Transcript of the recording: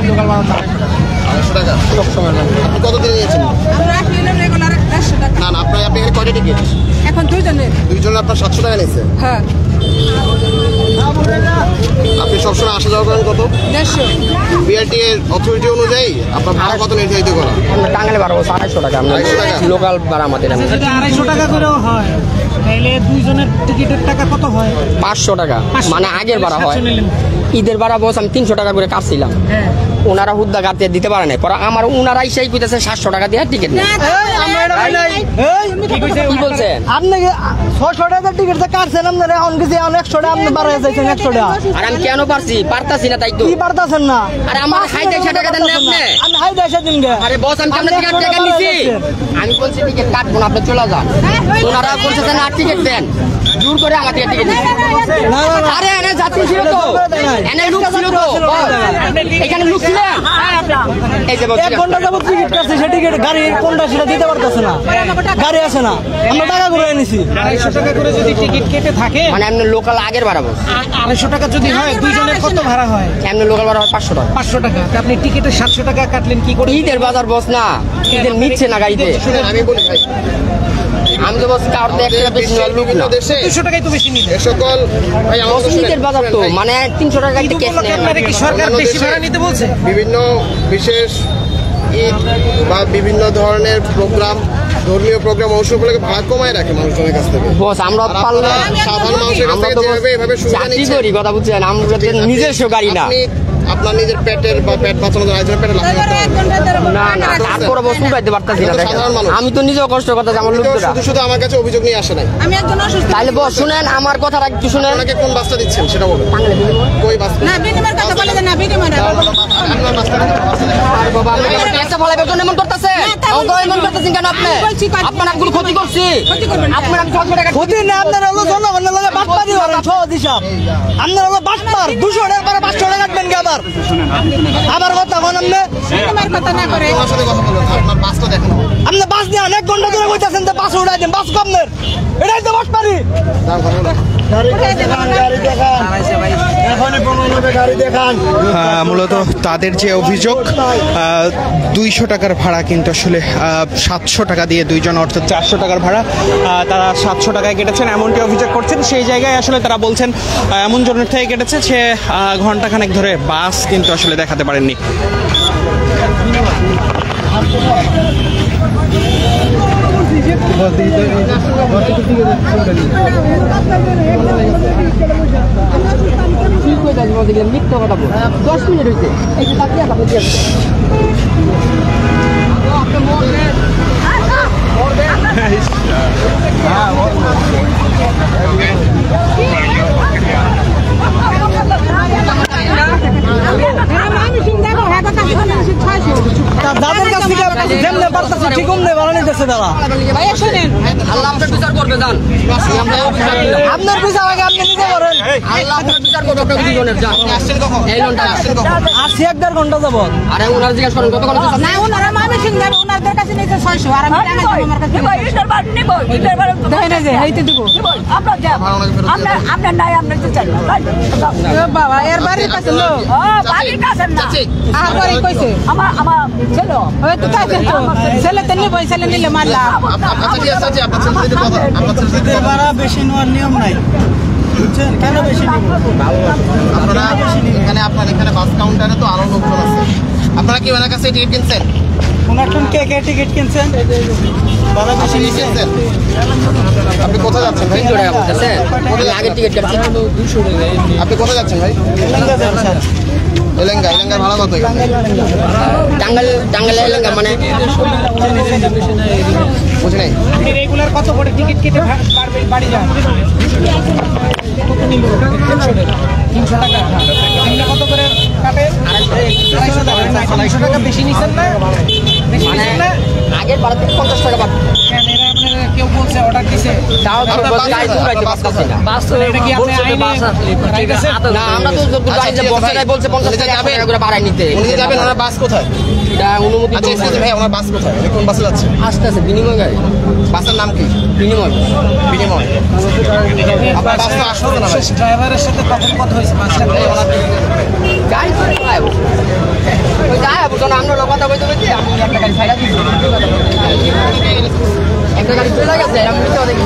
Local ভাড়া 250 টাকা সব সময়। আপনি কত দিন নিয়েছেন? না না, আপনি এখানে কয়টা টিকিট? এখন দুইজনের আপনার 700 টাকা নিয়েছে। হ্যাঁ। আপনি সবসময় আসা যাওয়া করেন কত? 150। বিআরটি এর অথরিটি অনুযায়ী আপনার ভাড়া কত নির্ধারিত করা? টাঙ্গাইলে ভাড়া 250 টাকা। 250 টাকা লোকাল ভাড়া আমাদের। যদি 250 টাকা করেও হয় তাহলে দুইজনের টিকিটের টাকা কত হয়? 500 টাকা। মানে আগের ভাড়া হয়। ঈদের ভাড়া বস আমি 300 টাকা করে কাটছিলাম। ওনারা হুদ্দা কাটতে দিতে পারে না, পরে আমার ওনারাই সেই কইতেছে 700 টাকা দিয়ে টিকিট নেই। কি বলছেন আপনি? 600 টাকা টিকিট কাটছেন আপনারা, এখন কিছু 100 টাকা আপনি বাড়ায় যাচ্ছেন 100 টাকা। আর আমি কেন পারতাছি না তাই তো। কি পারতাছেন না? আরে আমার হাই 200 টাকা দেন না আপনি। আমি হাই 200 দিন গে। আরে বস আমি কেন টিকিট টাকা নিছি? আমি বলছি টিকিট কাটবো না, আপনি চলে যান। ওনারা বলছেন না টিকিট দেন, জোর করে আমার টিকিট দিন। আরে এনে যাত্রী ছিল তো, এনে লোক ছিল তো, এখানে লোক ছিল। এই যে 1 ঘন্টা যাবত টিকিট কাটছে, সে টিকিট গাড়ি কোনটা সেটা দিতে পারতেছে না, গাড়ি আসে না, আমরা টাকা করে এনেছি। 250 টাকা করে যদি টিকিট কেটে থাকে, মানে আপনি লোকাল আগের ভাড়া বস 250 টাকা যদি হয়, দুইজনের কত ভাড়া হয়? আপনি লোকাল ভাড়া হয় 500 টাকা। 500 টাকা। আপনি টিকিটে 700 টাকা কাটলেন কি করে? ঈদের বাজার বস না, ঈদের নিচ্ছে না গাড়িতে। শুনেন আমি বলি ভাই, আমি তো বস কাউতে একটা বেশি লোক না, 200 টাকাই তো বেশি নিতে। সকল ভাই আমাদের ঈদের বাজার তো মানে 300 টাকা একটা কেস নেয়। আপনারা কি সরকার বেশি ভাড়া নিতে বলছে? বিভিন্ন বিশেষ ঈদ বা বিভিন্ন ধরনের প্রোগ্রাম, ধর্মীয় প্রোগ্রাম অনুষ্ঠান উপলক্ষে ভাড়া কমায় রাখে মানুষজনের কাছ থেকে। বস আমরা পারলে সাধারণ মানুষের কাছ থেকে যেভাবে এভাবে সুবিধা নিচ্ছে, করি কথা বুঝছেন, আমরা নিজস্ব গাড়ি না। আপনার নিজের পেটের বা পেট বাঁচানোর জন্য আরেকজনের পেটে লাফিয়ে দিতে হবে না না, তারপরে বস উঠাইতে পারতাছি না। আমি তো নিজেও কষ্ট করতেছি, আমার লোকরা শুধু শুধু আমার কাছে অভিযোগ নিয়ে আসে নাই। আমি একজন অসুস্থ। তাইলে বস শুনেন আমার কথাটা একটু শুনেন। আপনাকে কোন বাসটা দিচ্ছেন সেটা বলুন। কই বাস? না বিনিময়ের কথা বলে দেন না, বিনিময়ের। আপনার বাসটা আরে বাবা আপনি আমার পেটে ফলাইবার জন্য এমন করতেছেন? অঙ্ক এমন করতেছেন কেন আপনি? আপনার কোনো ক্ষতি করছি? আপনার আমি 600 টাকা ক্ষতি না, আপনার হলো জনগণের লগে বাটপারি করেন সহজ হিসাব। আপনার হলো বাটপার, 200 টাকা পরে 500 টাকা কাটবেন কি আবার? আবার কথা কোন আপনি? বিনিময়ের কথা না করে আমার সাথে কথা বলুন। আপনার বাসটা দেখেন। আপনি বাস দিয়ে 1 ঘন্টা ধরে কইতাছেন যে বাস উড়াই দেন, বাস কমনের, এটাই তো বাটপারি। মূলত তাদের যে অভিযোগ 200 টাকার ভাড়া কিন্তু আসলে 700 টাকা দিয়ে দুইজন, অর্থাৎ 400 টাকার ভাড়া তারা 700 টাকায় কেটেছেন এমনটি অভিযোগ করছেন। সেই জায়গায় আসলে তারা বলছেন এমন জনের থেকে কেটেছে সে ঘন্টাখানেক ধরে বাস কিন্তু আসলে দেখাতে পারেননি। মিথ্যা কথা বল, 10 মিনিট হয়েছে এই যে তাকিয়ে আপনি দিয়ে যাদের কাছ থেকে যেমনে পারতেছে ঠিক অমনে ভাড়া নিতেছে তারা। ভাইয়া শুনেন, আল্লাহ আপনার বিচার করবে জান। আপনার বিচার আগে আপনি নিজে করেন। আল্লাহ আপনার বিচার করবে আপনার দুজনের জান। আসছেন কখন? এই লোনটা আসছেন কখন? আসি 1.5 ঘন্টা যাবত। আরে ওনার জিজ্ঞাসা করেন কত কথা না ওনারা মামি সিং যাবে, ওনাদের কাছে নিতে 600 আর আমি টাকা দেব আমার কাছে। দেখেন এই যে হাইতে দিব আপনার নাই, আপনার তো চাই না বাবা এর বাড়ির কাছে লোক বাড়ির কাছে না। আর বাড়ি কইছে আমার ছেলে ওই তো কাছে তো ছেলে তো নিবই, ছেলে নিলে মারলা। আচ্ছা ঠিক আছে, আছে আপনার ছেলে দিতে কথা, আপনার ছেলে দিতে কথা। ভাড়া বেশি নেওয়ার নিয়ম নাই, বুঝছেন? কেন বেশি নিব? আপনারা এখানে আপনার এখানে বাস কাউন্টারে তো আরো লোকজন আছে, আপনারা কি ওনার কাছে টিকিট কিনছেন? কোনজন কে কে টিকিট কিনছেন? ভাড়া বেশি নিছেন? আপনি কোথায় যাচ্ছেন ভাই? 300 টাকা বলতেছেন। আগে টিকিট কাটছি 200 টাকা। আপনি কোথায় যাচ্ছেন ভাই? এলেঙ্গা। এলেঙ্গার ভাড়া কত? টাঙ্গাইল এলাকা মানে বুঝি নাই। আপনি রেগুলার কত করে টিকিট কেটে পারবেন বাড়ি যান? কত নিল? 300 টাকা। এমনি কত করে কাটে? 250 টাকা। 250 টাকা বেশি নিছেন না? বেশি নিছেন না? আগের ভাড়া থেকে 50 টাকা বাড়বে। কেন এরা আপনারা কেউ বলছে অর্ডার দিছে? তাও তো গাড়ি দুরাইতে পারতাছি না। এটা কি আপনি আইনে রাইতেছে? না আমরা তো গাড়ি যে বসে বলছে 50 টাকা করে বাড়াই নিতে। উনি যাবেন, ওনার বাস কোথায়? এটা অনুমতি আচ্ছা এক্সকিউজ ভাই, ওনার বাস কোথায়? উনি কোন বাসে যাচ্ছেন? আস্তে আস্তে বিনিময় গাড়ি। বাসের নাম কি? বিনিময় বিনিময়। আপনার বাস তো আসছে না ভাই। ড্রাইভারের সাথে কখন কথা হয়েছে? 5 টাকা। গাড়ি গাড়ি ছাইড়া দিছি একটা গাড়ি চলে গেছে এরকম কিছু দেখি